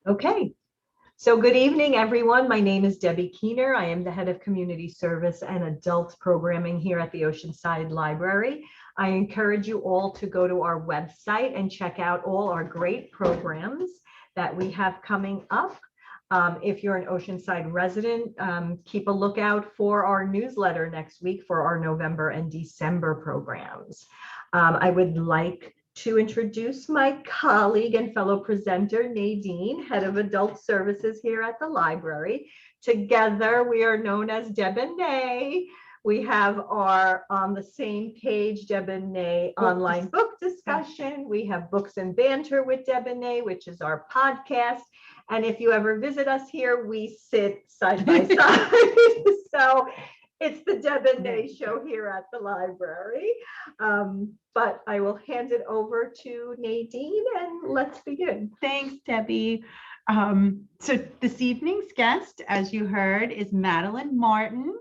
Okay, so good evening, everyone. My name is Debbie Keener. I am the head of community service and adult programming here at the Oceanside Library. I encourage you all to go to our website and check out all our great programs that we have coming up. If you're an Oceanside resident, keep a lookout for our newsletter next week for our November and December programs. I would like to introduce my colleague and fellow presenter, Nadine, Head of Adult Services here at the library. Together, we are known as Deb and Nay. We have our on the same page, Deb and Nay online book discussion. We have Books and Banter with Deb and Nay, which is our podcast. And if you ever visit us here, we sit side by side. So it's the Deb and Nay show here at the library. But I will hand it over to Nadine and let's begin. Thanks, Debbie. So this evening's guest, as you heard, is Madeline Martin.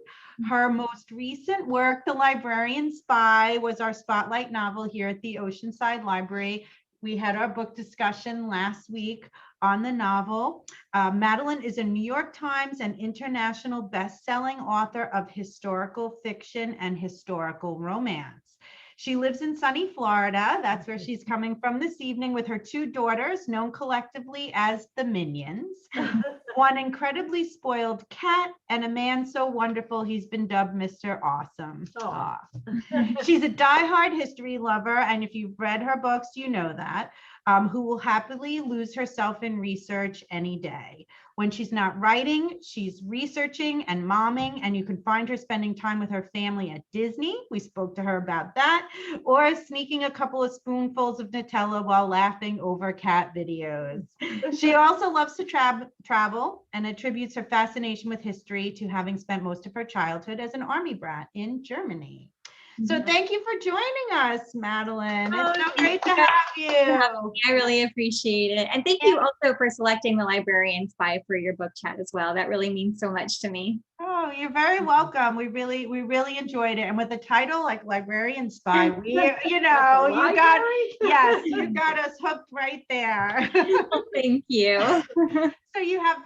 Her most recent work, The Librarian Spy, was our spotlight novel here at the Oceanside Library. We had our book discussion last week on the novel. Madeline is a New York Times and international best-selling author of historical fiction and historical romance. She lives in sunny Florida. That's where she's coming from this evening with her two daughters, known collectively as the Minions, one incredibly spoiled cat, and a man so wonderful he's been dubbed Mr. Awesome. She's a diehard history lover, and if you've read her books, you know that, who will happily lose herself in research any day. When she's not writing, she's researching and momming, and you can find her spending time with her family at Disney. We spoke to her about that, or sneaking a couple of spoonfuls of Nutella while laughing over cat videos. She also loves to travel and attributes her fascination with history to having spent most of her childhood as an army brat in Germany. So thank you for joining us, Madeline. It's so great to have you. I really appreciate it. And thank you also for selecting The Librarian Spy for your book chat as well. That really means so much to me. Oh, you're very welcome. We really enjoyed it. And with the title like Librarian Spy, you got us hooked right there. Well, thank you. So you have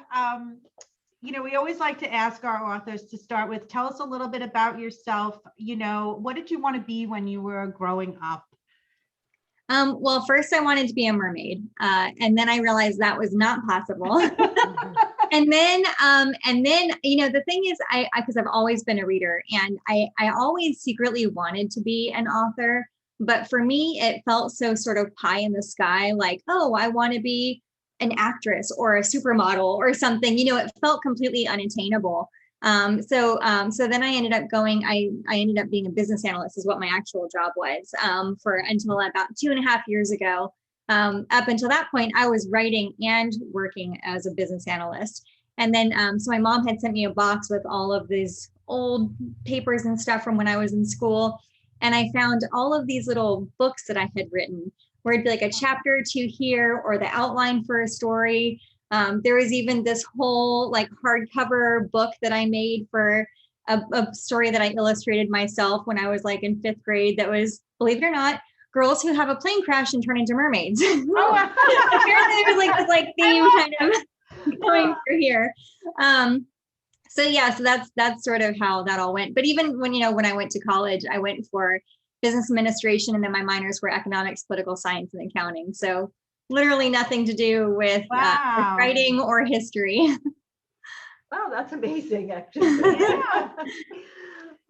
we always like to ask our authors to start with, tell us a little bit about yourself. What did you want to be when you were growing up? Well, first I wanted to be a mermaid, and then I realized that was not possible. and then, the thing is, because I've always been a reader, and I always secretly wanted to be an author, but for me, it felt so sort of pie in the sky, like, oh, I want to be an actress or a supermodel or something, it felt completely unattainable. So then I ended up I ended up being a business analyst is what my actual job was, until about 2.5 years ago. Up until that point, I was writing and working as a business analyst. And then, so my mom had sent me a box with all of these old papers and stuff from when I was in school. And I found all of these little books that I had written, where it'd be like a chapter or two here or the outline for a story. There was even this whole like hardcover book that I made for a story that I illustrated myself when I was like in 5th grade. That was, believe it or not, girls who have a plane crash and turn into mermaids. Oh, apparently it was like this like theme kind of going through here. So that's sort of how that all went. But even when I went to college, I went for business administration, and then my minors were economics, political science, and accounting. So literally nothing to do with writing or history. Wow, that's amazing, actually. Yeah.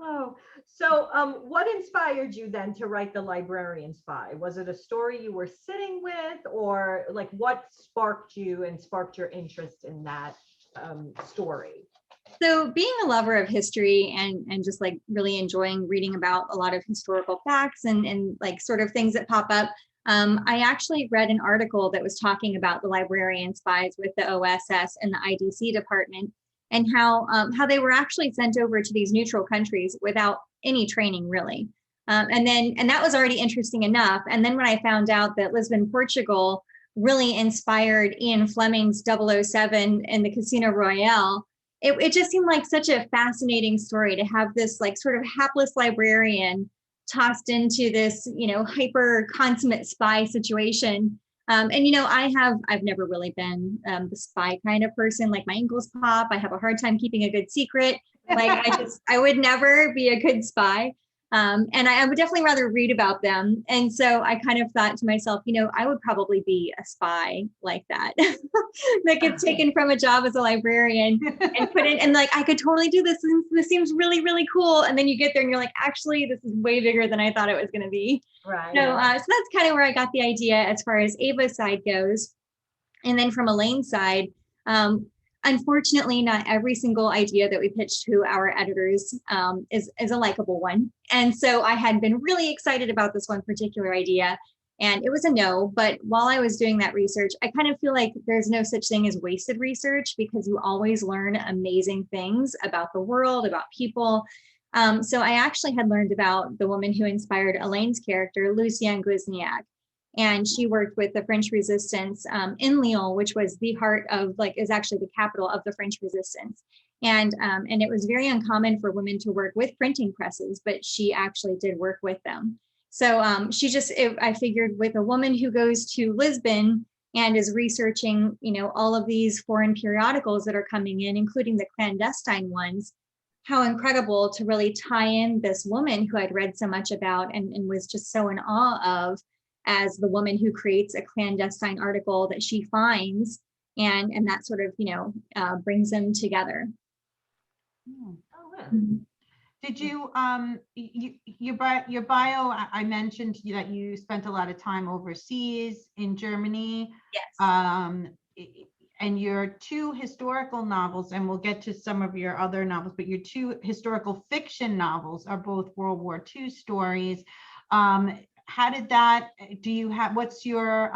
Oh, so what inspired you then to write The Librarian Spy? Was it a story you were sitting with, or like what sparked you and sparked your interest in that story? So being a lover of history and just like really enjoying reading about a lot of historical facts and like sort of things that pop up, I actually read an article that was talking about the librarian spies with the OSS and the IDC department, and how they were actually sent over to these neutral countries without any training, really. And that was already interesting enough. And then when I found out that Lisbon, Portugal really inspired Ian Fleming's 007 and the Casino Royale, it just seemed like such a fascinating story to have this like sort of hapless librarian tossed into this, hyper consummate spy situation. And I've never really been the spy kind of person. Like my ankles pop. I have a hard time keeping a good secret. Like I would never be a good spy. And I would definitely rather read about them. And so I kind of thought to myself, I would probably be a spy like that, that gets taken from a job as a librarian and put in, and like, I could totally do this. This seems really, really cool. And then you get there and you're like, actually, this is way bigger than I thought it was going to be. Right. So that's kind of where I got the idea as far as Ava's side goes. And then from Elaine's side, unfortunately, not every single idea that we pitched to our editors is a likable one. And so I had been really excited about this one particular idea, and it was a no. But while I was doing that research, I kind of feel like there's no such thing as wasted research, because you always learn amazing things about the world, about people. So I actually had learned about the woman who inspired Elaine's character, Lucienne Guisniac. And she worked with the French Resistance in Lyon, which was the heart of, is actually the capital of the French Resistance. And it was very uncommon for women to work with printing presses, but she actually did work with them. So I figured, with a woman who goes to Lisbon and is researching, all of these foreign periodicals that are coming in, including the clandestine ones, how incredible to really tie in this woman who I'd read so much about and was just so in awe of, as the woman who creates a clandestine article that she finds, and that sort of, brings them together. Oh, yeah. Did you, your bio, I mentioned that you spent a lot of time overseas in Germany. Yes. And your two historical novels, and we'll get to some of your other novels, but your two historical fiction novels are both World War II stories. How did that, what's your,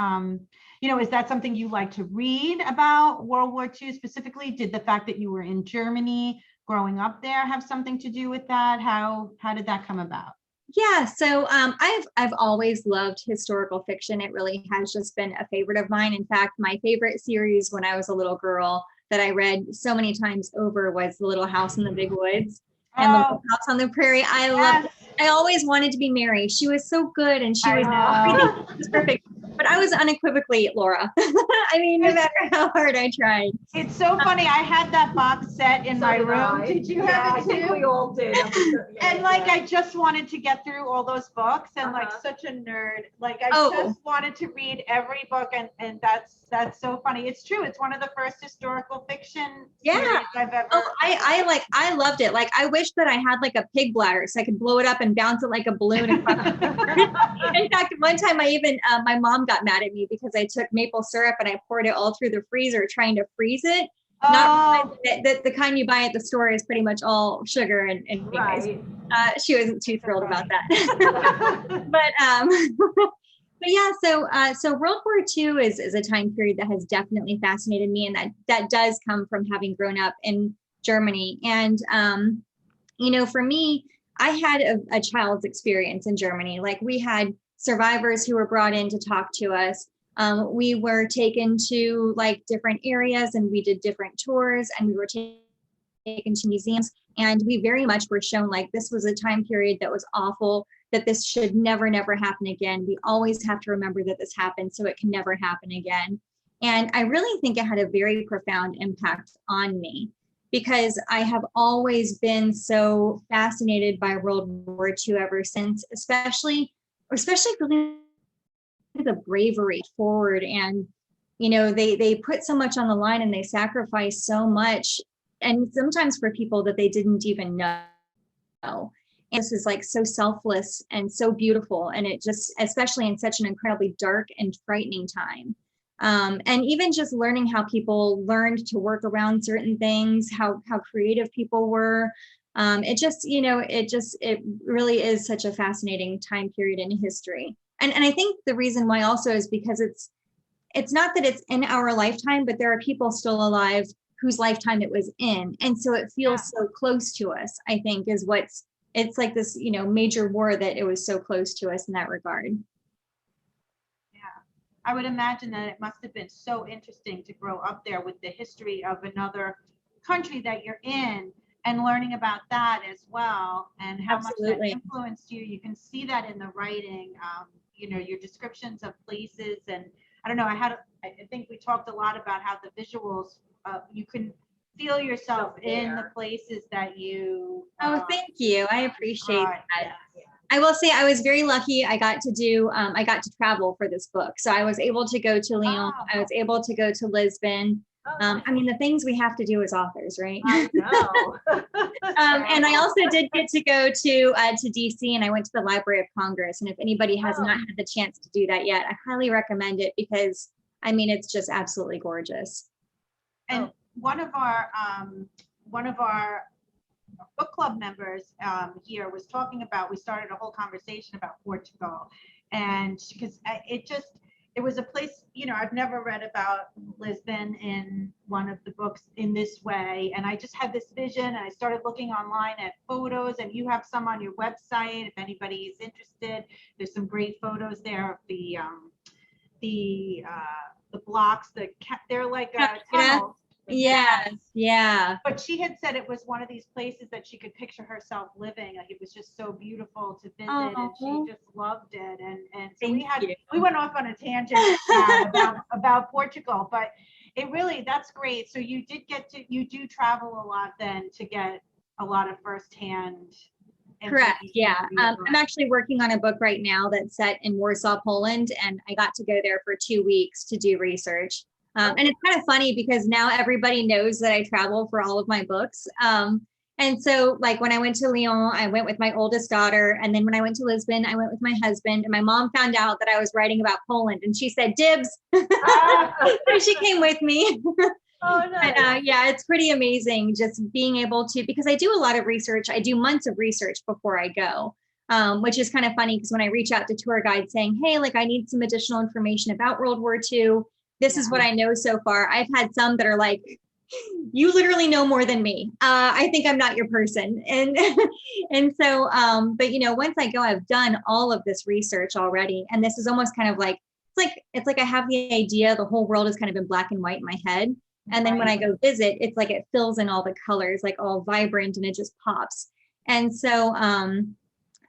is that something you like to read about World War II specifically? Did the fact that you were in Germany growing up there have something to do with that? How did that come about? Yeah, so I've always loved historical fiction. It really has just been a favorite of mine. In fact, my favorite series when I was a little girl that I read so many times over was The Little House in the Big Woods and The Little House on the Prairie. I loved it. I always wanted to be Mary. She was so good, and she was everything was perfect. But I was unequivocally Laura. I mean, no matter how hard I tried. It's so funny. I had that box set in my room. Did you have it too? I think we all did. And I just wanted to get through all those books, and like such a nerd. Like I just wanted to read every book, and that's so funny. It's true. It's one of the first historical fiction series I've ever. Oh, I loved it. Like I wish that I had like a pig bladder so I could blow it up and bounce it like a balloon. In fact, one time I even my mom got mad at me because I took maple syrup and I poured it all through the freezer trying to freeze it. Not that the kind you buy at the store is pretty much all sugar and right. She wasn't too thrilled about that. But yeah, so World War II is a time period that has definitely fascinated me, and that does come from having grown up in Germany. And for me, I had a child's experience in Germany. Like we had survivors who were brought in to talk to us. We were taken to like different areas, and we did different tours, and we were taken to museums, and we very much were shown like this was a time period that was awful, that this should never happen again. We always have to remember that this happened so it can never happen again. And I really think it had a very profound impact on me, because I have always been so fascinated by World War II ever since, especially really the bravery forward. And they put so much on the line, and they sacrificed so much, and sometimes for people that they didn't even know. And this is like so selfless and so beautiful, and it just, especially in such an incredibly dark and frightening time. And even just learning how people learned to work around certain things, how creative people were. It really is such a fascinating time period in history. And I think the reason why also is because it's not that it's in our lifetime, but there are people still alive whose lifetime it was in. And so it feels so close to us, I think, it's like this, major war that it was so close to us in that regard. Yeah, I would imagine that it must have been so interesting to grow up there with the history of another country that you're in, and learning about that as well, and how much that influenced you. You can see that in the writing, your descriptions of places, and don't know, I think we talked a lot about how the visuals, you can feel yourself in the places that you. Oh, thank you. I appreciate that. Yes. I will say I was very lucky. I got to travel for this book. So I was able to go to Lyon. Oh. I was able to go to Lisbon. I mean, the things we have to do as authors, right? I know. And I also did get to go to DC, and I went to the Library of Congress. And if anybody has not had the chance to do that yet, I highly recommend it because I mean, it's just absolutely gorgeous. And one of our book club members here was talking about, we started a whole conversation about Portugal, and because it was a place, you know, I've never read about Lisbon in one of the books in this way, and I just had this vision, and I started looking online at photos, and you have some on your website if anybody's interested. There's some great photos there of the blocks, they're like tunnels. Yes, yeah. But she had said it was one of these places that she could picture herself living. Like, it was just so beautiful to visit, and she just loved it. And so we went off on a tangent about Portugal, but it really, that's great. So you do travel a lot then to get a lot of firsthand. Correct. Yeah. I'm actually working on a book right now that's set in Warsaw, Poland, and I got to go there for 2 weeks to do research. And it's kind of funny because now everybody knows that I travel for all of my books. And so like when I went to Lyon, I went with my oldest daughter. And then when I went to Lisbon, I went with my husband, and my mom found out that I was writing about Poland, and she said, dibs. So she came with me. Oh, nice. And, yeah, it's pretty amazing just being able to, because I do a lot of research. I do months of research before I go, which is kind of funny because when I reach out to tour guides saying, hey, like I need some additional information about World War II, this is what I know so far. I've had some that are like, you literally know more than me. I think I'm not your person. And so, but you know, once I go, I've done all of this research already. And this is almost kind of like, it's like I have the idea, the whole world is kind of in black and white in my head. And then when I go visit, it's like it fills in all the colors, like all vibrant, and it just pops. And so,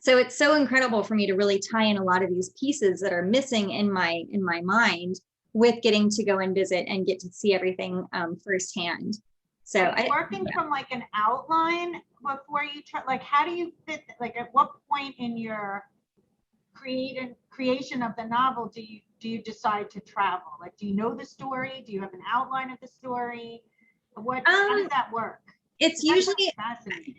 so it's so incredible for me to really tie in a lot of these pieces that are missing in my mind, with getting to go and visit and get to see everything firsthand. So working from like an outline before you try, like how do you fit, like at what point in your creation of the novel do you decide to travel? Like, do you know the story? Do you have an outline of the story? How does that work? It's usually fascinating.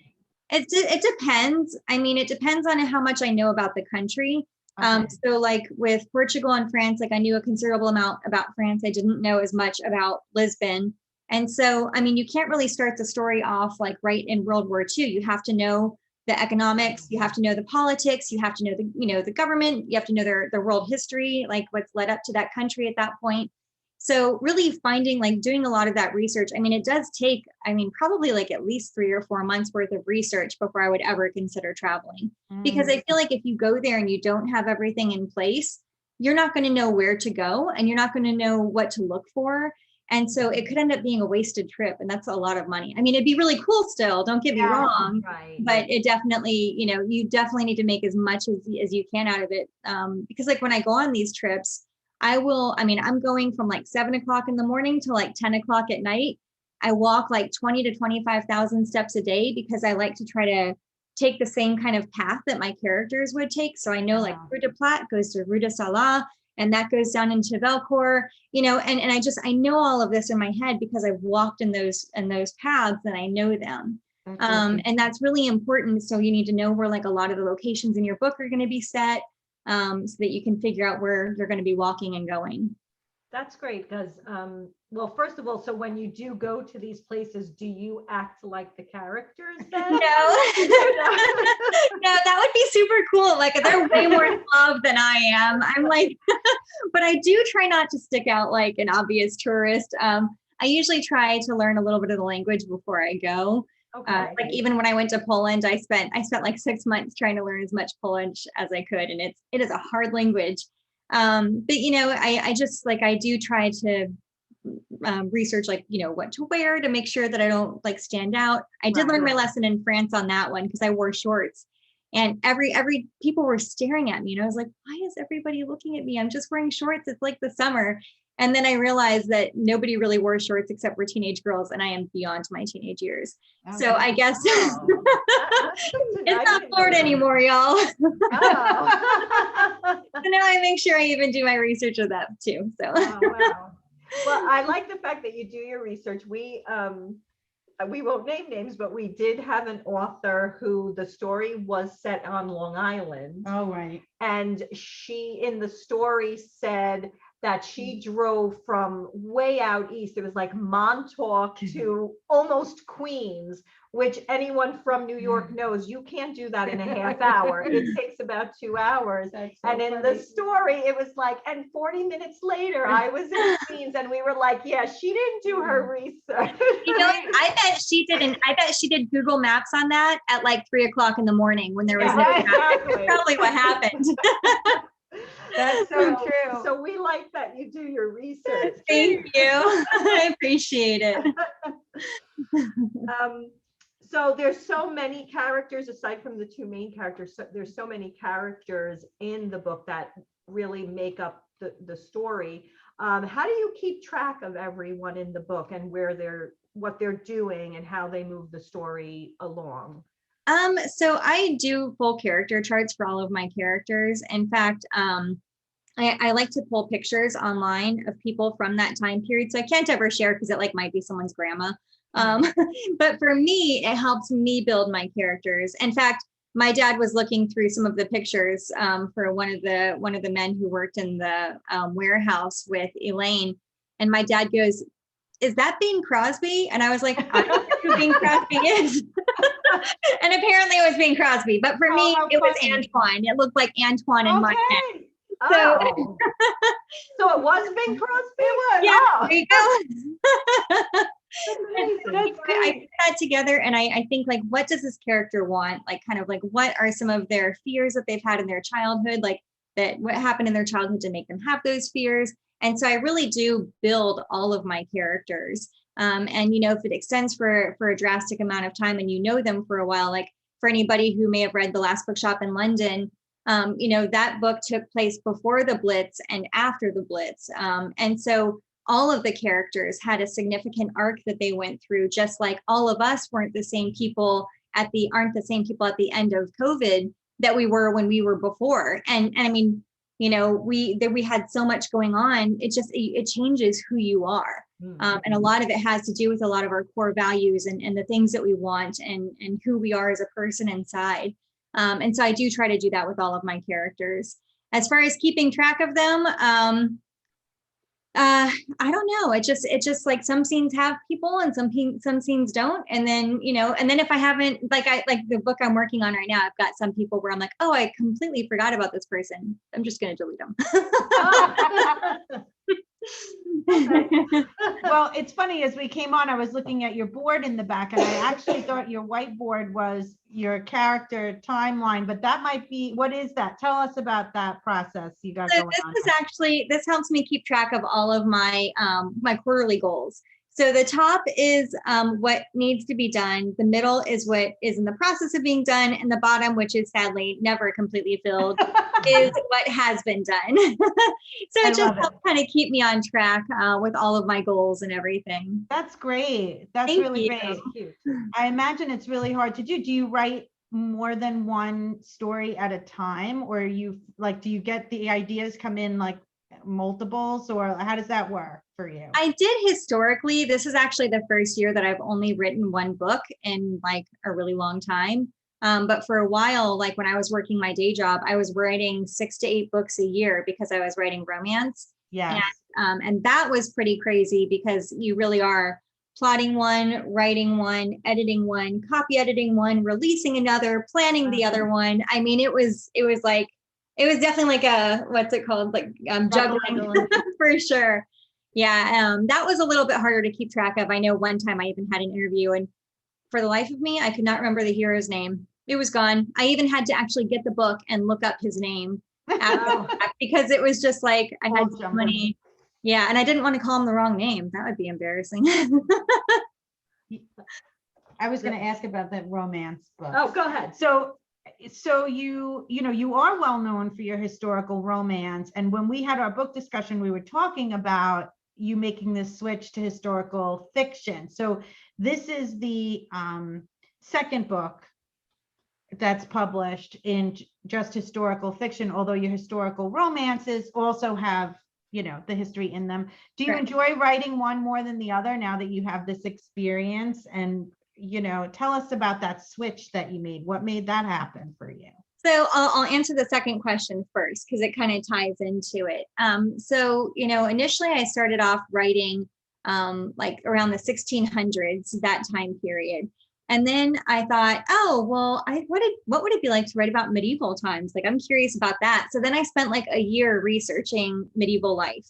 It depends. I mean, it depends on how much I know about the country. Okay. So like with Portugal and France, like I knew a considerable amount about France. I didn't know as much about Lisbon. And so, I mean, you can't really start the story off like right in World War II. You have to know the economics, you have to know the politics, you have to know the government, you have to know their world history, like what's led up to that country at that point. So really doing a lot of that research. I mean, it does take, probably like at least 3 or 4 months worth of research before I would ever consider traveling. Because I feel like if you go there and you don't have everything in place, you're not going to know where to go, and you're not going to know what to look for. And so it could end up being a wasted trip, and that's a lot of money. I mean, it'd be really cool still, don't get me wrong, but it definitely, you definitely need to make as much as you can out of it. Because like when I go on these trips, I'm going from like 7 o'clock in the morning to like 10 o'clock at night. I walk like 20 to 25,000 steps a day because I like to try to take the same kind of path that my characters would take. So I know like Rue de Plat goes to Rue de Salah, and that goes down into Velcourt, and I know all of this in my head because I've walked in those paths and I know them. And that's really important. So you need to know where like a lot of the locations in your book are going to be set, so that you can figure out where you're going to be walking and going. That's great because, well, first of all, so when you do go to these places, do you act like the characters then? No, no, that would be super cool. Like they're way more in love than I am. I'm like, but I do try not to stick out like an obvious tourist. I usually try to learn a little bit of the language before I go. Okay. Like even when I went to Poland, I spent like 6 months trying to learn as much Polish as I could, and it is a hard language. But I do try to research like what to wear to make sure that I don't like stand out. I did learn my lesson in France on that one because I wore shorts, And every people were staring at me, and I was like, why is everybody looking at me? I'm just wearing shorts. It's like the summer. And then I realized that nobody really wore shorts except for teenage girls, and I am beyond my teenage years. So I guess it's not Florida anymore, y'all. So now I make sure I even do my research with that too. So wow. Well, I like the fact that you do your research. We won't name names, but we did have an author who the story was set on Long Island. Oh, right. And she, in the story, said that she drove from way out east. It was like Montauk to almost Queens, which anyone from New York knows you can't do that in a half hour. It takes about 2 hours. So and in the story, it was like, and 40 minutes later, I was in Queens, and we were like, yeah, she didn't do her research. You know, I bet she didn't. I bet she did Google Maps on that at like 3:00 in the morning when there was no traffic. That's probably what happened. That's so true. So we like that you do your research. Thank you. I appreciate it. So there's so many characters aside from the two main characters. So there's so many characters in the book that really make up the story. How do you keep track of everyone in the book and what they're doing and how they move the story along? So I do full character charts for all of my characters. In fact, I like to pull pictures online of people from that time period. So I can't ever share because it like might be someone's grandma. But for me, it helps me build my characters. In fact, my dad was looking through some of the pictures for one of the men who worked in the warehouse with Elaine. And my dad goes, "Is that Bing Crosby?" And I was like, "I don't know who Bing Crosby is." And apparently it was Bing Crosby, but for me, it was Antoine. It looked like Antoine in my head. So, so it was Bing Crosby? It was. Yeah, there you go. I put that together, and I think, like, what does this character want? Like, kind of like, what are some of their fears that they've had in their childhood? Like, that what happened in their childhood to make them have those fears? And so I really do build all of my characters. And, you know, if it extends for a drastic amount of time and you know them for a while, like for anybody who may have read The Last Bookshop in London, you know, that book took place before the Blitz and after the Blitz. And so all of the characters had a significant arc that they went through, just like all of us aren't the same people at the end of COVID that we were when we were before. And I mean, you know, we had so much going on. It changes who you are. And a lot of it has to do with a lot of our core values and the things that we want and who we are as a person inside. And so I do try to do that with all of my characters. As far as keeping track of them, I don't know. It just like some scenes have people and some scenes don't. And then, you know, and then if I haven't, like the book I'm working on right now, I've got some people where I'm like, oh, I completely forgot about this person. I'm just going to delete them. Well, it's funny, as we came on, I was looking at your board in the back, and I actually thought your whiteboard was your character timeline, but that might be, what is that? Tell us about that process you got going on. This helps me keep track of all of my my quarterly goals. So the top is what needs to be done. The middle is what is in the process of being done. And the bottom, which is sadly never completely filled, is what has been done. So it just helps kind of keep me on track with all of my goals and everything. That's great. That's really great. I imagine it's really hard to do. Do you write more than one story at a time, or do you get the ideas come in like multiples, or how does that work for you? I did historically. This is actually the first year that I've only written one book in like a really long time. But for a while, like when I was working my day job, I was writing 6 to 8 books a year because I was writing romance. Yeah. And that was pretty crazy because you really are plotting one, writing one, editing one, copy editing one, releasing another, planning the other one. I mean, it was definitely like a, what's it called? Like juggling for sure. Yeah. That was a little bit harder to keep track of. I know one time I even had an interview, and for the life of me, I could not remember the hero's name. It was gone. I even had to actually get the book and look up his name because it was just like, I had so many. Yeah. And I didn't want to call him the wrong name. That would be embarrassing. I was going to ask about that romance book. Oh, go ahead. So so you are well known for your historical romance. And when we had our book discussion, we were talking about you making this switch to historical fiction. So this is the second book that's published in just historical fiction, although your historical romances also have, the history in them. Do you Right. enjoy writing one more than the other now that you have this experience? And, tell us about that switch that you made. What made that happen for you? So I'll answer the second question first because it kind of ties into it. So, initially I started off writing like around the 1600s, that time period. And then I thought, oh, well, what would it be like to write about medieval times? Like, I'm curious about that. So then I spent like a year researching medieval life.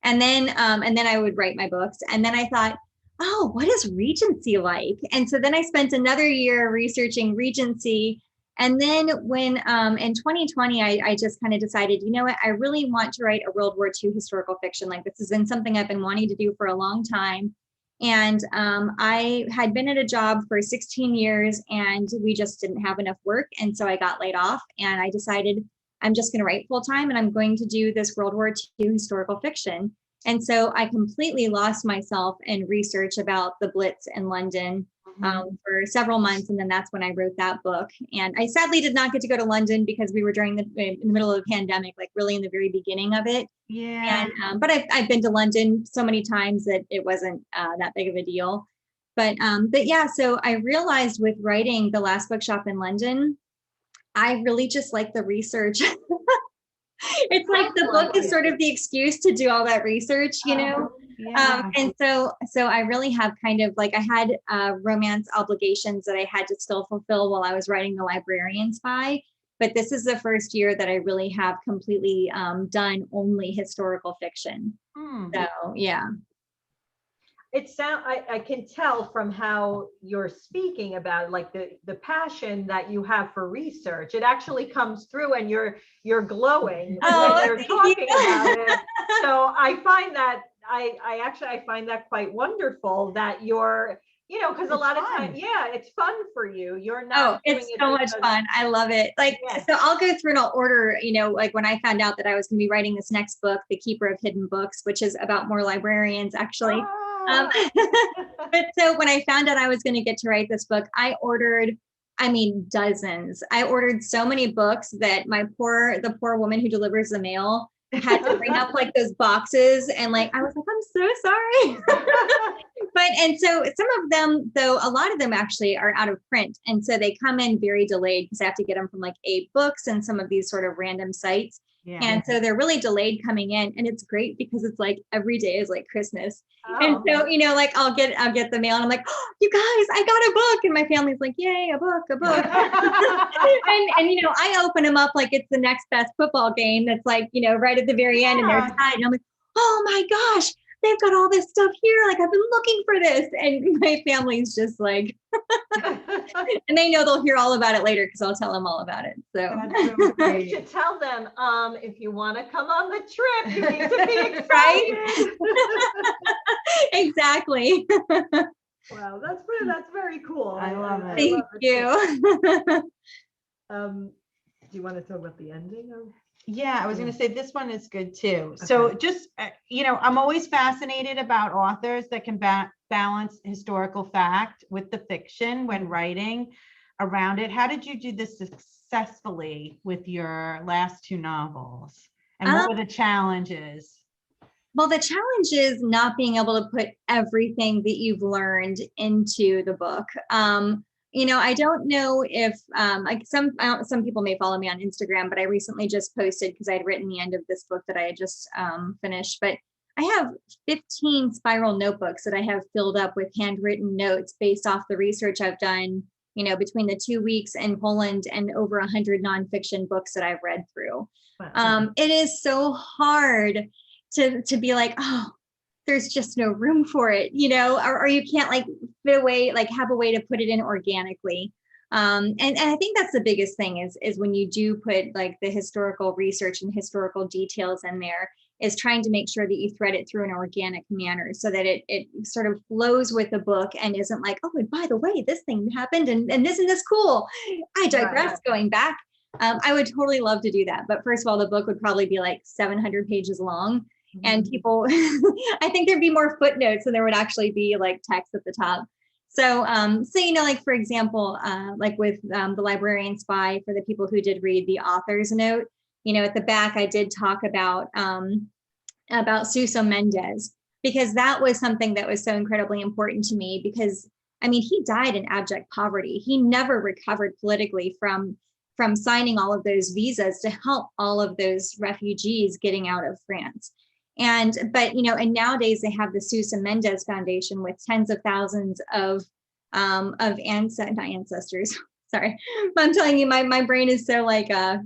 And then I would write my books. And then I thought, oh, what is Regency like? And so then I spent another year researching Regency. And then when in 2020, I just kind of decided, you know what, I really want to write a World War II historical fiction. Like, this has been something I've been wanting to do for a long time. And I had been at a job for 16 years and we just didn't have enough work. And so I got laid off and I decided I'm just going to write full time and I'm going to do this World War II historical fiction. And so I completely lost myself in research about the Blitz in London for several months. And then that's when I wrote that book. And I sadly did not get to go to London because we were in the middle of the pandemic, like really in the very beginning of it. Yeah. And, but I've been to London so many times that it wasn't that big of a deal. But yeah, so I realized with writing The Last Bookshop in London, I really just like the research. It's like the book is sort of the excuse to do all that research, Yeah. And so I really have kind of like, I had romance obligations that I had to still fulfill while I was writing The Librarian Spy. But this is the first year that I really have completely done only historical fiction. So, yeah. I can tell from how you're speaking about like the passion that you have for research. It actually comes through and you're glowing when you're talking about it. So I find that I find that quite wonderful that you're, because a lot of times, it's fun for you. You're not. It's so much fun. I love it. Like, so I'll go through and I'll order, like when I found out that I was going to be writing this next book, The Keeper of Hidden Books, which is about more librarians actually. But so when I found out I was going to get to write this book, I ordered, dozens. I ordered so many books that the poor woman who delivers the mail had to bring up like those boxes. And like, I was like, I'm so sorry. And so some of them, though, a lot of them actually are out of print. And so they come in very delayed because I have to get them from like 8 Books and some of these sort of random sites. Yeah. And so they're really delayed coming in, and it's great because it's like every day is like Christmas. And so, like I'll get the mail and I'm like, oh, you guys, I got a book. And my family's like, yay, a book. and I open them up like it's the next best football game. That's like, right at the very end and they're tied. And I'm like, oh my gosh, they've got all this stuff here. Like, I've been looking for this. And my family's just like, and they know they'll hear all about it later because I'll tell them all about it. So you should tell them, if you want to come on the trip, you need to be excited. Exactly. Wow, that's very cool. I love it. Thank you. Do you want to talk about the ending of? Yeah, I was going to say this one is good too. Okay. So just, I'm always fascinated about authors that can balance historical fact with the fiction when writing around it. How did you do this successfully with your last 2 novels? And what were the challenges? Well, the challenge is not being able to put everything that you've learned into the book. I don't know if like some people may follow me on Instagram, but I recently just posted because I had written the end of this book that I had just finished. But I have 15 spiral notebooks that I have filled up with handwritten notes based off the research I've done, between the 2 weeks in Poland and over 100 nonfiction books that I've read through. Wow. It is so hard to be like, oh, there's just no room for it, or you can't like fit away, like have a way to put it in organically. And I think that's the biggest thing is when you do put like the historical research and historical details in there, is trying to make sure that you thread it through an organic manner so that it sort of flows with the book and isn't like, oh, and by the way, this thing happened and isn't this cool? I digress. Right. Going back. I would totally love to do that. But first of all, the book would probably be like 700 pages long. And people, I think there'd be more footnotes than there would actually be like text at the top. So, like, for example, like with the Librarian Spy, for the people who did read the author's note, at the back, I did talk about Suso Mendez, because that was something that was so incredibly important to me because, he died in abject poverty. He never recovered politically from signing all of those visas to help all of those refugees getting out of France. But nowadays they have the Suso Mendez Foundation with tens of thousands of not ancestors. Sorry, I'm telling you, my brain is so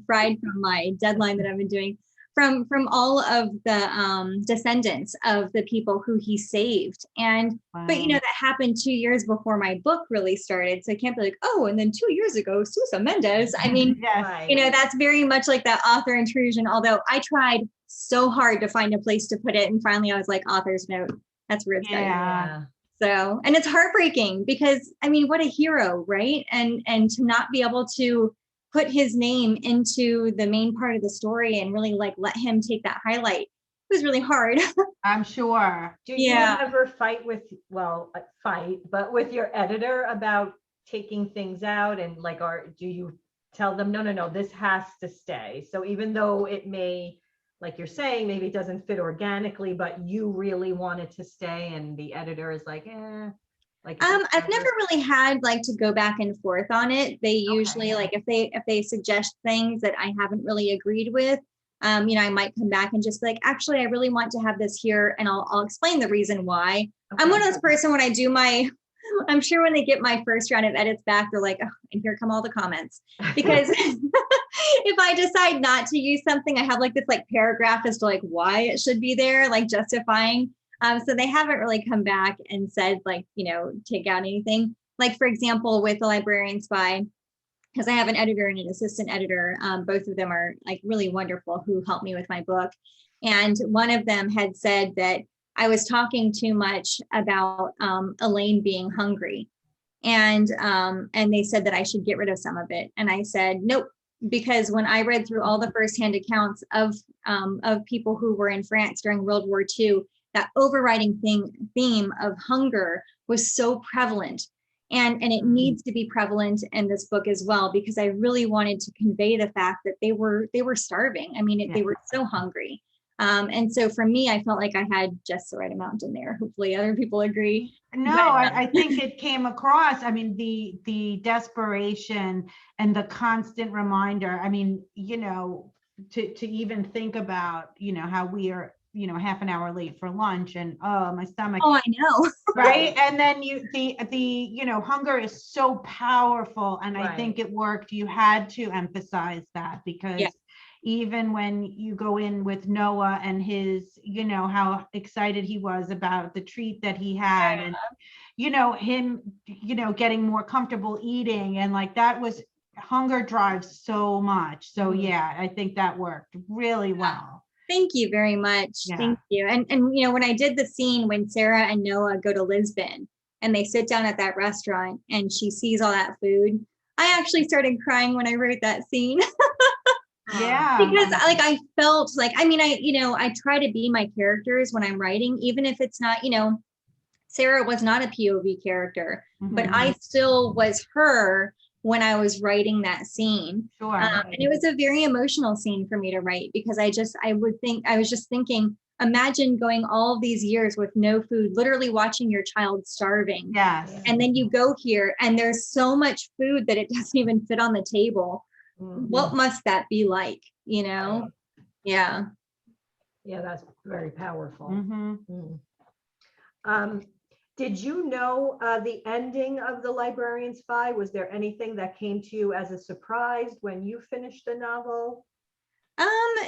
fried from my deadline that I've been doing. From all of the descendants of the people who he saved. And, wow. But, that happened 2 years before my book really started. So I can't be like, oh, and then 2 years ago, Suso Mendez. Yes. That's very much like that author intrusion. Although I tried so hard to find a place to put it. And finally I was like, author's note. That's where it's going. Yeah. So, and it's heartbreaking because, what a hero, right? And to not be able to put his name into the main part of the story and really let him take that highlight. It was really hard. I'm sure. Do you ever fight with your editor about taking things out and or do you tell them, no, this has to stay? So even though it may, like you're saying, maybe it doesn't fit organically, but you really want it to stay and the editor is like, eh. I've never really had to go back and forth on it. They usually if they suggest things that I haven't really agreed with, I might come back and just be like, actually, I really want to have this here, and I'll explain the reason why. Okay. I'm one of those person when I do I'm sure when they get my first round of edits back, they're like, oh, and here come all the comments. Because if I decide not to use something, I have this paragraph as to why it should be there, justifying. So they haven't really come back and said take out anything. For example, with the Librarian Spy, because I have an editor and an assistant editor, both of them are really wonderful who helped me with my book. And one of them had said that I was talking too much about Elaine being hungry. And they said that I should get rid of some of it. And I said, nope, because when I read through all the firsthand accounts of people who were in France during World War II, that overriding theme of hunger was so prevalent. And it needs to be prevalent in this book as well, because I really wanted to convey the fact that they were starving. They were so hungry. And so for me, I felt like I had just the right amount in there. Hopefully other people agree. No, I think it came across. The desperation and the constant reminder, to even think about, how we are, half an hour late for lunch and my stomach. Oh, I know. Right. And then the hunger is so powerful. And right. I think it worked. You had to emphasize that because even when you go in with Noah and his, how excited he was about the treat that he had and, him, getting more comfortable eating and that was hunger drives so much. So yeah, I think that worked really well. Thank you very much. Yeah. Thank you. And when I did the scene when Sarah and Noah go to Lisbon and they sit down at that restaurant and she sees all that food, I actually started crying when I wrote that scene. Yeah. Because I felt I try to be my characters when I'm writing, even if it's not, Sarah was not a POV character, but I still was her when I was writing that scene. Sure. And it was a very emotional scene for me to write because I was just thinking, imagine going all of these years with no food, literally watching your child starving. Yes. And then you go here and there's so much food that it doesn't even fit on the table. What must that be like, Yeah. Yeah, that's very powerful. Did you know the ending of The Librarian Spy? Was there anything that came to you as a surprise when you finished the novel?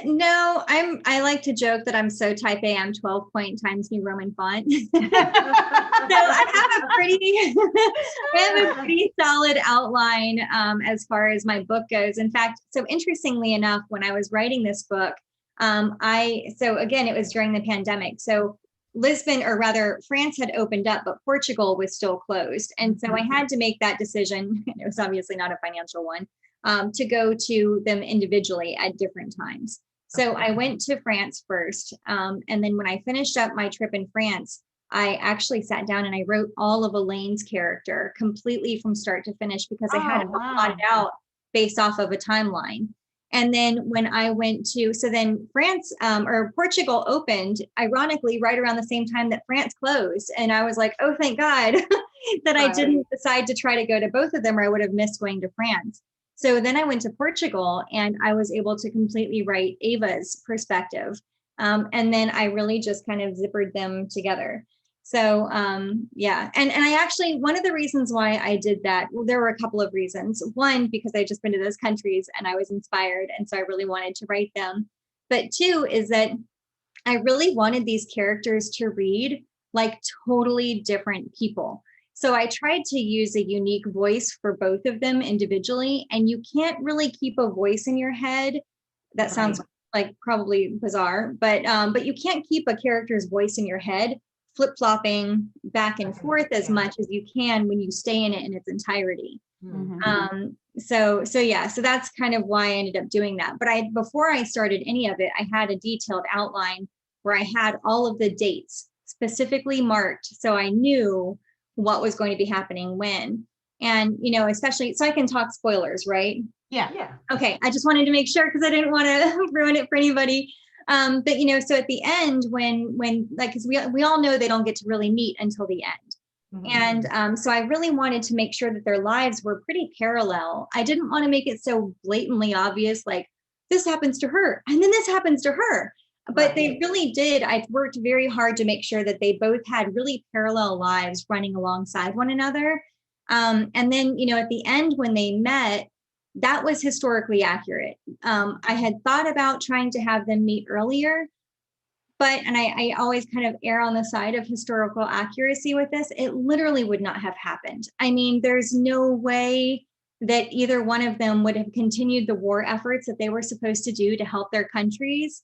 No, I like to joke that I'm so type A, I'm 12 point Times New Roman font. So I have a pretty solid outline as far as my book goes. In fact, so interestingly enough, when I was writing this book, So again, it was during the pandemic. So Lisbon, or rather France, had opened up, but Portugal was still closed. And so I had to make that decision. It was obviously not a financial one, to go to them individually at different times. So I went to France first. And then when I finished up my trip in France, I actually sat down and I wrote all of Elaine's character completely from start to finish, because I had it plotted out based off of a timeline. And then when I went to, so then France, or Portugal opened, ironically, right around the same time that France closed. And I was like, oh, thank God that I didn't decide to try to go to both of them, or I would have missed going to France. So then I went to Portugal and I was able to completely write Ava's perspective. And then I really just kind of zippered them together. So yeah, and I actually, one of the reasons why I did that, well, there were a couple of reasons. One, because I just been to those countries and I was inspired, and so I really wanted to write them. But two is that I really wanted these characters to read like totally different people. So I tried to use a unique voice for both of them individually, and you can't really keep a voice in your head. That sounds like probably bizarre, but you can't keep a character's voice in your head flip-flopping back and forth as much as you can when you stay in it in its entirety. So yeah, so that's kind of why I ended up doing that. But before I started any of it, I had a detailed outline where I had all of the dates specifically marked, so I knew what was going to be happening when. And, you know, especially, so I can talk spoilers, right? Yeah. Okay, I just wanted to make sure, because I didn't want to ruin it for anybody. But, you know, so at the end, when like, because we all know they don't get to really meet until the end. And so I really wanted to make sure that their lives were pretty parallel. I didn't want to make it so blatantly obvious, like this happens to her and then this happens to her. But they really did. I worked very hard to make sure that they both had really parallel lives running alongside one another. And then, you know, at the end when they met, that was historically accurate. I had thought about trying to have them meet earlier, but, and I always kind of err on the side of historical accuracy with this, it literally would not have happened. I mean, there's no way that either one of them would have continued the war efforts that they were supposed to do to help their countries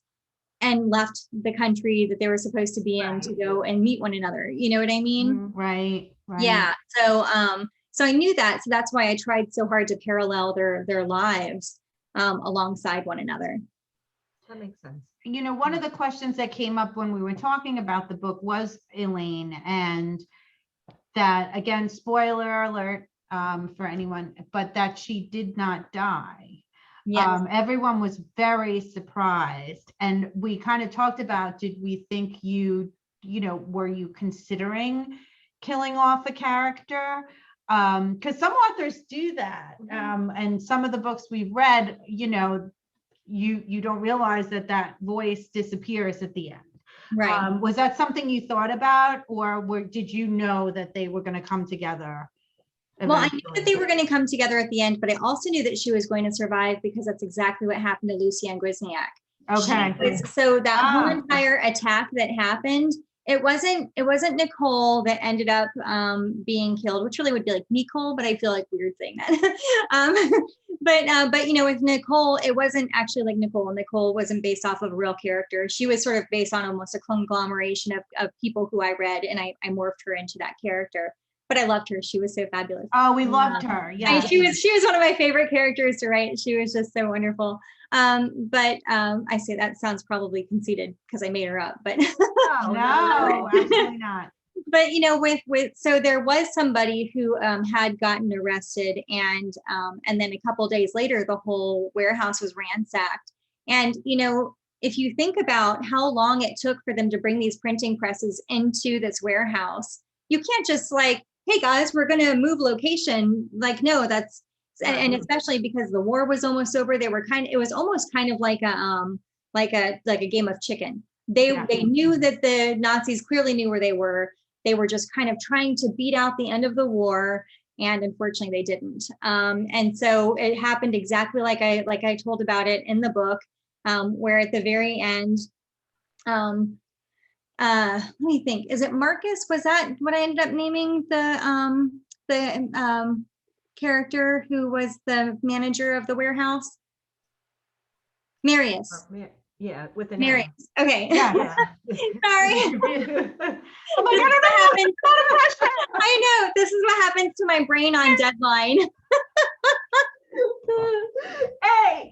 and left the country that they were supposed to be in to go and meet one another. You know what I mean? Right. Yeah. So, so I knew that. So that's why I tried so hard to parallel their lives alongside one another. That makes sense. You know, one of the questions that came up when we were talking about the book was Elaine, and that, again, spoiler alert for anyone, but that she did not die. Yes. Everyone was very surprised, and we kind of talked about, did we think you know, were you considering killing off a character? Because some authors do that, and some of the books we've read, you know, you don't realize that voice disappears at the end. Right. Was that something you thought about, or did you know that they were going to come together eventually? Well, I knew that they were going to come together at the end, but I also knew that she was going to survive, because that's exactly what happened to Lucienne Grisniak. Okay. So that whole entire attack that happened, it wasn't Nicole that ended up being killed, which really would be like Nicole, but I feel like weird saying that. But you know, with Nicole, it wasn't actually like Nicole. Nicole wasn't based off of a real character. She was sort of based on almost a conglomeration of people who I read, and I morphed her into that character. But I loved her. She was so fabulous. Oh, we loved her. Yeah. She was one of my favorite characters to write. She was just so wonderful. But I say that sounds probably conceited because I made her up, but no, absolutely not. But you know, so there was somebody who had gotten arrested, and then a couple days later, the whole warehouse was ransacked. And you know, if you think about how long it took for them to bring these printing presses into this warehouse, you can't just like, hey guys, we're going to move location. Like, no, that's, and especially because the war was almost over, it was almost kind of like a game of chicken. They knew that the Nazis clearly knew where they were. They were just kind of trying to beat out the end of the war. And unfortunately they didn't. And so it happened exactly like I told about it in the book, where at the very end, let me think, is it Marcus? Was that what I ended up naming the character who was the manager of the warehouse? Marius. Yeah, with an Mary. M. Okay. Yeah. Yeah. Sorry. I'm like, I don't know. Happens- Not a pressure. I know. This is what happens to my brain on deadline. Hey.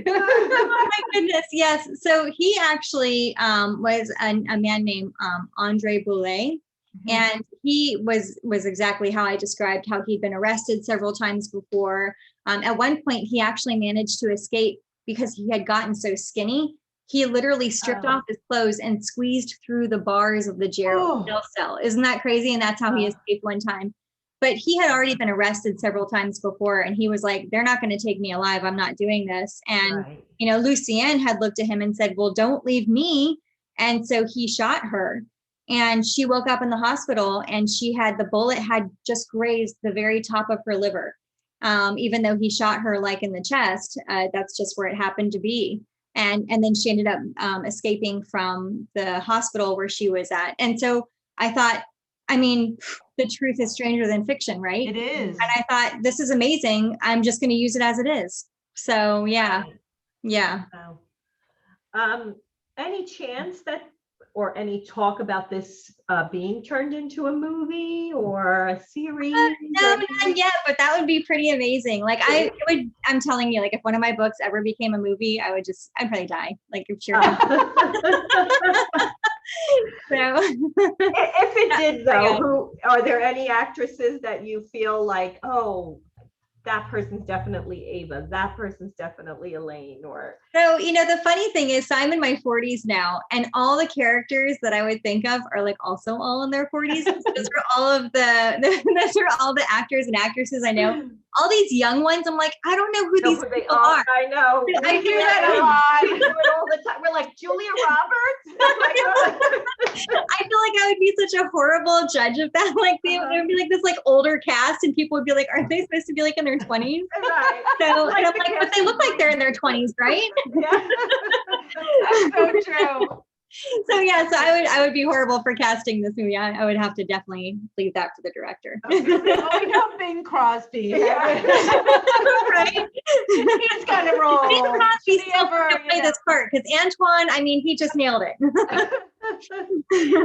Oh my goodness. Yes. So he actually was a man named Andre Boulay. And he was exactly how I described how he'd been arrested several times before. At one point, he actually managed to escape because he had gotten so skinny. He literally stripped off his clothes and squeezed through the bars of the jail cell. Isn't that crazy? And that's how he escaped one time. But he had already been arrested several times before. And he was like, they're not going to take me alive. I'm not doing this. And, Lucienne had looked at him and said, well, don't leave me. And so he shot her. And she woke up in the hospital and the bullet had just grazed the very top of her liver. Even though he shot her like in the chest, that's just where it happened to be. And then she ended up escaping from the hospital where she was at. And so I thought, I mean, the truth is stranger than fiction, right? It is. And I thought, this is amazing. I'm just going to use it as it is. So yeah. Wow. Any chance that, or any talk about this being turned into a movie or a series? No, not yet, but that would be pretty amazing. Like I'm telling you, like if one of my books ever became a movie, I'd probably die. Like I'm sure. So if it did though, are there any actresses that you feel like, oh, that person's definitely Ava, that person's definitely Elaine? Or so the funny thing is, so I'm in my 40s now, and all the characters that I would think of are like also all in their 40s. Those are all the actors and actresses I know. All these young ones, I'm like, I don't know who these people are. I know. I hear that a lot. We do it all the time. We're like, Julia Roberts. I feel like I would be such a horrible judge of that. Like there would be like this like older cast, and people would be like, aren't they supposed to be like in their 20s? Right. So and I'm like, but they look like they're in their 20s, right? Yeah. That's so true. So yeah, so I would be horrible for casting this movie. I would have to definitely leave that for the director. Oh, we know Bing Crosby. Yeah. Right? He's gonna roll. Bing Crosby still can play this part because Antoine, I mean, he just nailed it.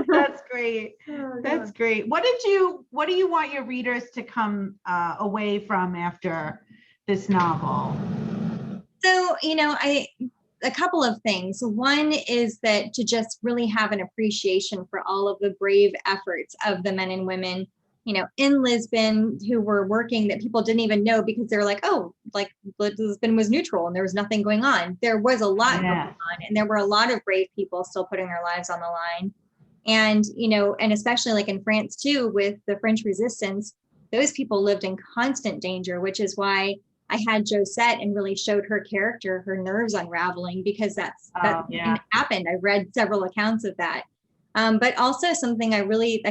That's great. That's great. What do you want your readers to come away from after this novel? So, a couple of things. One is that to just really have an appreciation for all of the brave efforts of the men and women, in Lisbon who were working that people didn't even know because they were like, oh, like Lisbon was neutral and there was nothing going on. There was a lot going on, and there were a lot of brave people still putting their lives on the line. And, and especially like in France too, with the French resistance, those people lived in constant danger, which is why I had Josette and really showed her character, her nerves unraveling, because that's happened. I read several accounts of that. But also something I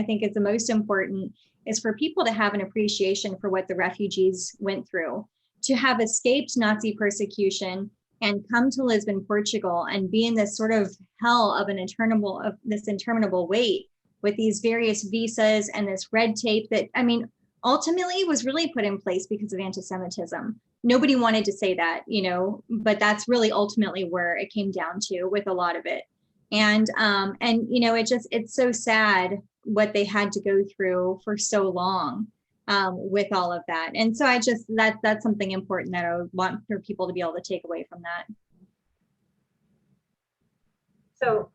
think is the most important is for people to have an appreciation for what the refugees went through, to have escaped Nazi persecution and come to Lisbon, Portugal, and be in this sort of hell of this interminable wait with these various visas and this red tape that, ultimately was really put in place because of anti-Semitism. Nobody wanted to say that, but that's really ultimately where it came down to with a lot of it. And it's so sad what they had to go through for so long with all of that. And so that's something important that I would want for people to be able to take away from that. So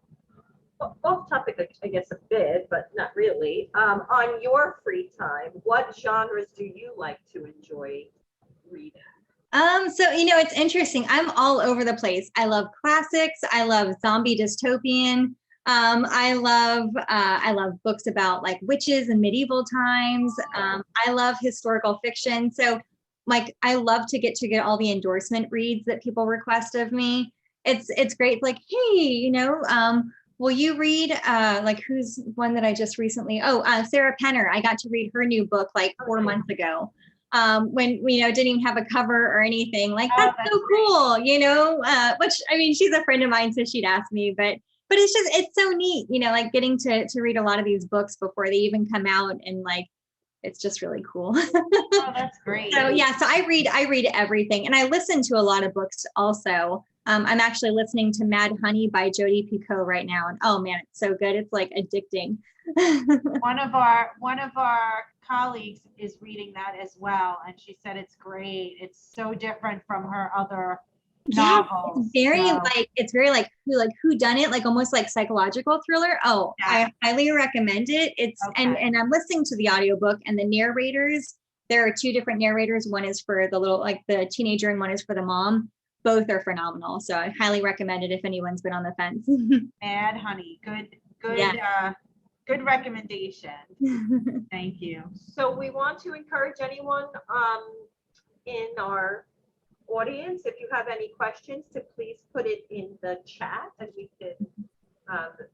off topic, I guess, a bit, but not really. On your free time, what genres do you like to enjoy reading? So it's interesting. I'm all over the place. I love classics. I love zombie dystopian. I love books about like witches and medieval times. I love historical fiction. So like I love to get all the endorsement reads that people request of me. It's great. Like, hey, will you read like who's one that I just recently? Sarah Penner. I got to read her new book like 4 months ago. When didn't even have a cover or anything. Like that's so cool, which she's a friend of mine, so she'd ask me, but it's so neat, like getting to read a lot of these books before they even come out, and like it's just really cool. Oh, that's great. So yeah, so I read everything, and I listen to a lot of books also. I'm actually listening to Mad Honey by Jodi Picoult right now. And oh man, it's so good. It's like addicting. One of our colleagues is reading that as well, and she said it's great. It's so different from her other novels. It's very like who done it, like almost like psychological thriller. Oh, Yeah. I highly recommend it. It's Okay. and I'm listening to the audiobook, and the narrators, there are two different narrators. One is for the little, like the teenager, and one is for the mom. Both are phenomenal. So I highly recommend it if anyone's been on the fence. Mad Honey. Good, Yeah. good recommendation. Thank you. So we want to encourage anyone in our audience, if you have any questions, to please put it in the chat and we can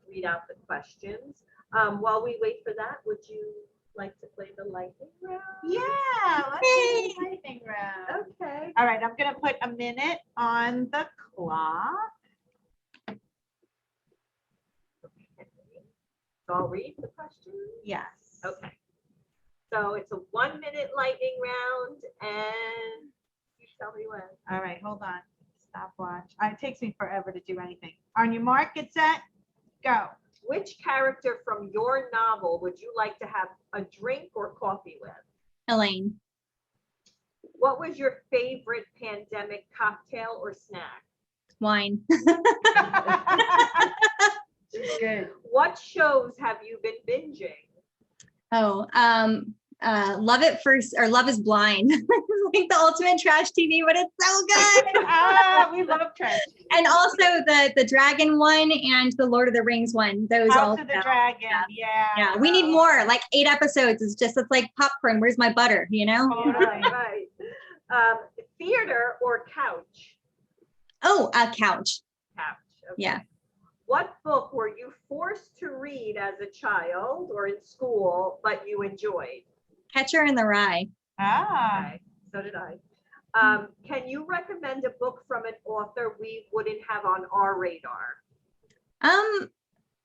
read out the questions. While we wait for that, would you like to play the lightning round? Yeah, let's do the lightning round. Okay. All right, I'm gonna put a minute on the clock. So I'll read the questions. Yes. Okay. So it's a 1 minute lightning round and you tell me when. All right, hold on. Stopwatch. It takes me forever to do anything. On your mark, get set, go. Which character from your novel would you like to have a drink or coffee with? Elaine. What was your favorite pandemic cocktail or snack? Wine. Good. What shows have you been binging? Oh, Love It First, or Love is Blind. It's like the ultimate trash TV, but it's so good. We love trash. And also the dragon one and the Lord of the Rings one. Those House also. of the Dragon. Yeah. Yeah, we need more, like 8 episodes. It's like popcorn. Where's my butter? You know? Totally. Right. Theater or couch? Oh, a couch. Couch. Okay. Yeah. What book were you forced to read as a child or in school, but you enjoyed? Catcher in the Rye. Okay, so did I. Can you recommend a book from an author we wouldn't have on our radar?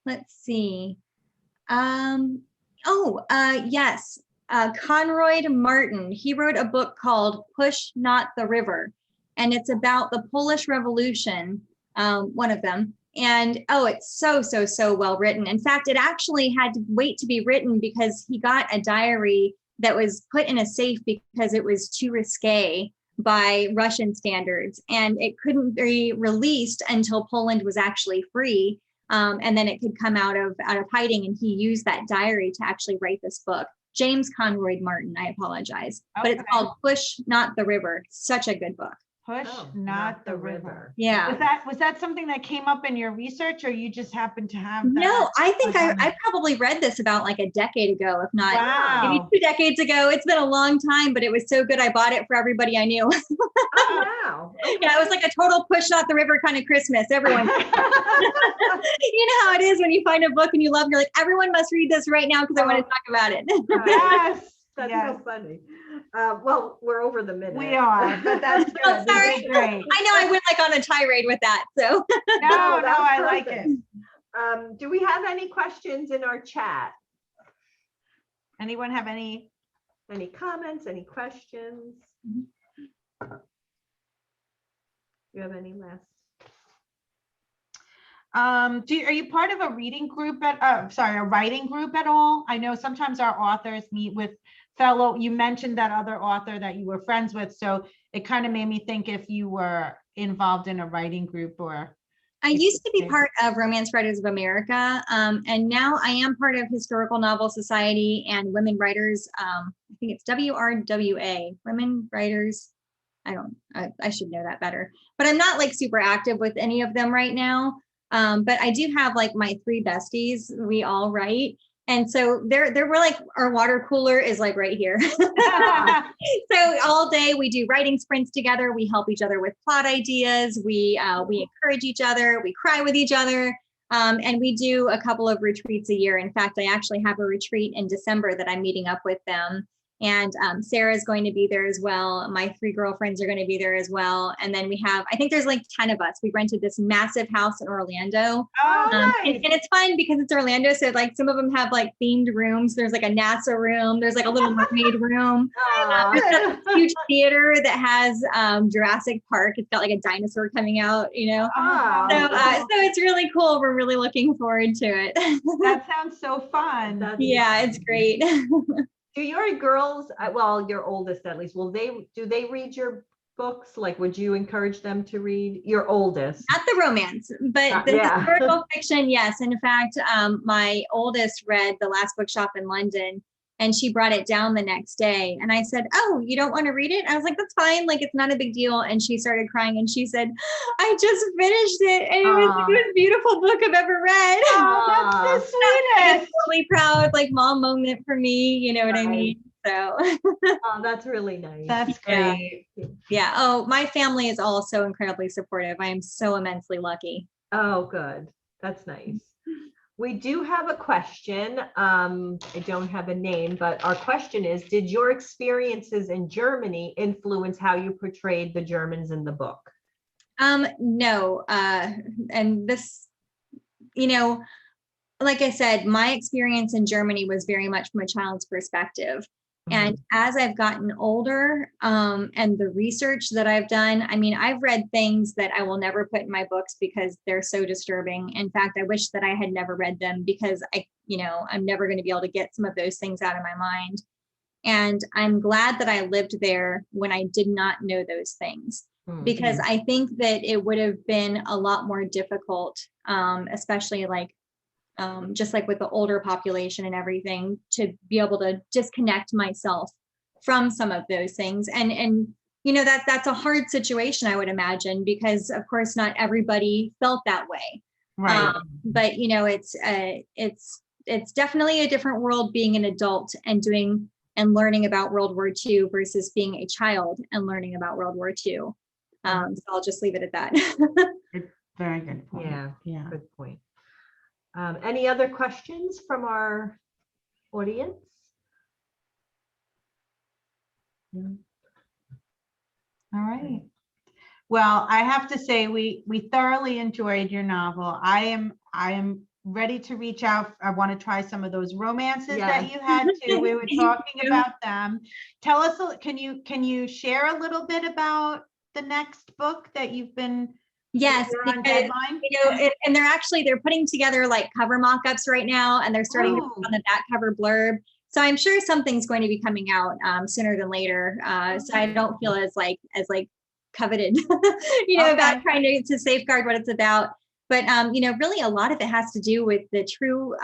Let's see. Yes. Conroy Martin. He wrote a book called Push Not the River, and it's about the Polish Revolution, one of them. And it's so well written. In fact, it actually had to wait to be written because he got a diary that was put in a safe because it was too risque by Russian standards, and it couldn't be released until Poland was actually free. And then it could come out of hiding, and he used that diary to actually write this book. James Conroy Martin, I apologize, but it's called Push Not the River. Such a good book. Push Not the River. Yeah. Was that something that came up in your research, or you just happened to have that? No, I think I probably read this about like a decade ago, if not maybe 2 decades ago. It's been a long time, but it was so good. I bought it for everybody I knew. Oh, wow. Okay. Yeah, it was like a total Push Not the River kind of Christmas. Everyone, you know how it is when you find a book and you love, you're like, everyone must read this right now because I want to talk about it. Yes. That's so funny. Well, we're over the minute. We are, but that's good. Oh, sorry. Great. I know I went like on a tirade with that. So No, that's I like perfect. it. Do we have any questions in our chat? Anyone have any? Any comments, any questions? You have any last? Are you part of a reading group a writing group at all? I know sometimes our authors meet with you mentioned that other author that you were friends with, so it kind of made me think if you were involved in a writing group or. I used to be part of Romance Writers of America, and now I am part of Historical Novel Society and Women Writers. I think it's WRWA, Women Writers. I should know that better, but I'm not like super active with any of them right now. But I do have like my 3 besties. We all write. And so we're like, our water cooler is like right here. So all day we do writing sprints together. We help each other with plot ideas. We encourage each other. We cry with each other. And we do a couple of retreats a year. In fact, I actually have a retreat in December that I'm meeting up with them. And Sarah's going to be there as well. My 3 girlfriends are going to be there as well. And then we have, I think there's like 10 of us. We rented this massive house in Orlando. Oh, nice. And it's fun because it's Orlando. So like some of them have like themed rooms. There's like a NASA room. There's like a little mermaid room. There's a huge theater that has Jurassic Park. It's got like a dinosaur coming out, you know. So it's really cool. We're really looking forward to it. That sounds so fun. Yeah, it's great. Do your girls, well, your oldest at least, do they read your books? Like, would you encourage them to read your oldest? Not the romance, but the historical fiction, yes. In fact, my oldest read The Last Bookshop in London, and she brought it down the next day. And I said, "Oh, you don't want to read it?" I was like, "That's fine. Like, it's not a big deal." And she started crying and she said, "I just finished it. And it was the most beautiful book I've ever read." Oh, that's the sweetest. It's really proud, like mom moment for me. You know what I mean? So that's really nice. That's great. Yeah. Oh, my family is also incredibly supportive. I am so immensely lucky. Oh, good. That's nice. We do have a question. I don't have a name, but our question is, did your experiences in Germany influence how you portrayed the Germans in the book? No. And this, you know, like I said, my experience in Germany was very much from a child's perspective. And as I've gotten older, and the research that I've done, I mean, I've read things that I will never put in my books because they're so disturbing. In fact, I wish that I had never read them because I'm never going to be able to get some of those things out of my mind. And I'm glad that I lived there when I did not know those things, because I think that it would have been a lot more difficult, especially like, just like with the older population and everything, to be able to disconnect myself from some of those things. And that's a hard situation, I would imagine, because of course not everybody felt that way. Right. But it's definitely a different world being an adult and doing and learning about World War II versus being a child and learning about World War II. So I'll just leave it at that. Very good point. Yeah. Good point. Any other questions from our audience? All right. Well, I have to say we thoroughly enjoyed your novel. I am ready to reach out. I want to try some of those romances that you had too. We were talking about them. Tell us, can you share a little bit about the next book that you've been? Yes, because and they're putting together like cover mock-ups right now, and they're starting to put on the back cover blurb. So I'm sure something's going to be coming out sooner than later. So I don't feel as coveted, about trying to safeguard what it's about. But really a lot of it has to do with the true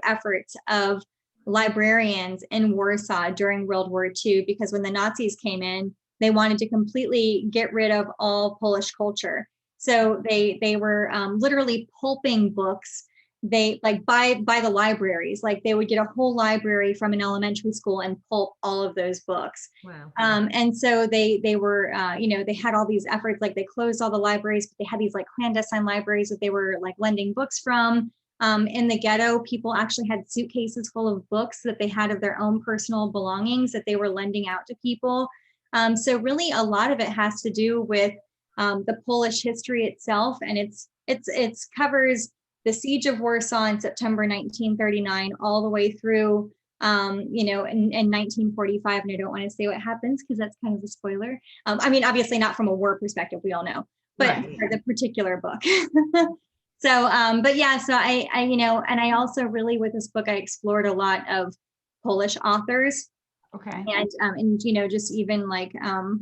efforts of librarians in Warsaw during World War II, because when the Nazis came in, they wanted to completely get rid of all Polish culture. So they were literally pulping books. They by the libraries, like they would get a whole library from an elementary school and pulp all of those books. Wow. And so they were, they had all these efforts, like they closed all the libraries, but they had these like clandestine libraries that they were like lending books from. In the ghetto, people actually had suitcases full of books that they had of their own personal belongings that they were lending out to people. So really a lot of it has to do with the Polish history itself, and it's covers the siege of Warsaw in September 1939 all the way through in 1945, and I don't want to say what happens because that's kind of a spoiler. I mean, obviously not from a war perspective, we all know, but for the particular book. So I and I also really with this book I explored a lot of Polish authors. Okay. And just even like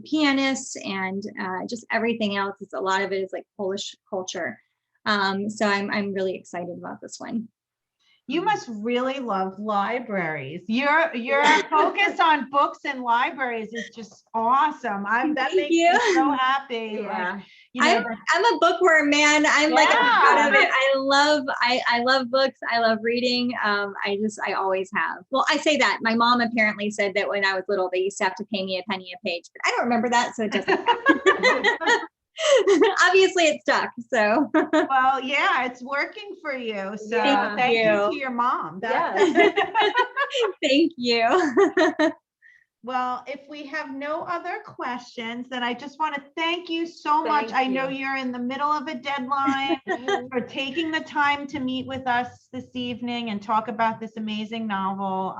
pianists and just everything else. It's a lot of it is like Polish culture. So I'm really excited about this one. You must really love libraries. Your focus on books and libraries is just awesome. That makes me so happy. Yeah. I'm a bookworm, man. I'm like proud of it. I love books. I love reading. I always have. Well, I say that. My mom apparently said that when I was little, they used to have to pay me a penny a page, but I don't remember that, so it doesn't count. Obviously it stuck. So well, yeah, it's working for you. So thank you to your mom. Yes. Thank you. Well, if we have no other questions, then I just want to thank you so much. Thank I know you. you're in the middle of a deadline for taking the time to meet with us this evening and talk about this amazing novel.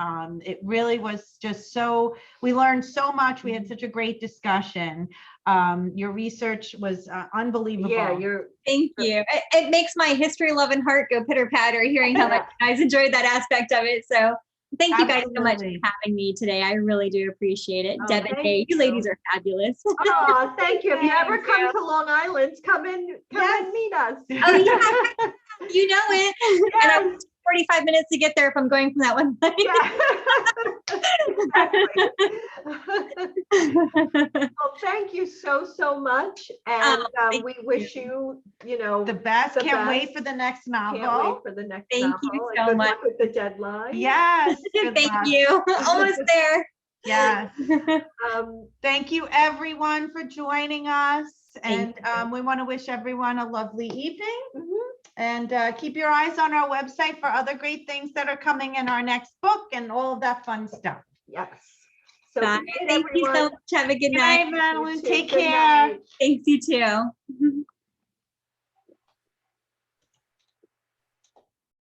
It really was just so, we learned so much. We had such a great discussion. Your research was unbelievable. Yeah, Thank you. It makes my history loving heart go pitter patter hearing how much you guys enjoyed that aspect of it. So thank you guys so much for Absolutely. having me today. I really do appreciate it. Oh, Deb and thank Kay, you you. ladies are fabulous. Oh, thank you. If you ever Thank come you. to Long Island, come and Yes. meet us. Oh, yeah. You know it. Yes. And I'm 45 minutes to get there if I'm going from that one place. Well, thank you so much. And thank we wish you, The best. the Can't wait best. for the next Can't wait novel. for the next Thank you novel. so And good much. luck with the deadline. Yes. Good Thank luck. you. Almost there. Yes. Um, Thank you everyone for joining us. And Thank you. we want to wish everyone a lovely evening. mhm. And keep your eyes on our website for other great things that are coming in our next book and all of that fun stuff. Yes. So Bye. good night, Thank you so everyone. much. Have a good Good night. night, Madeline. You too. Take Good care. night. Thanks, you too.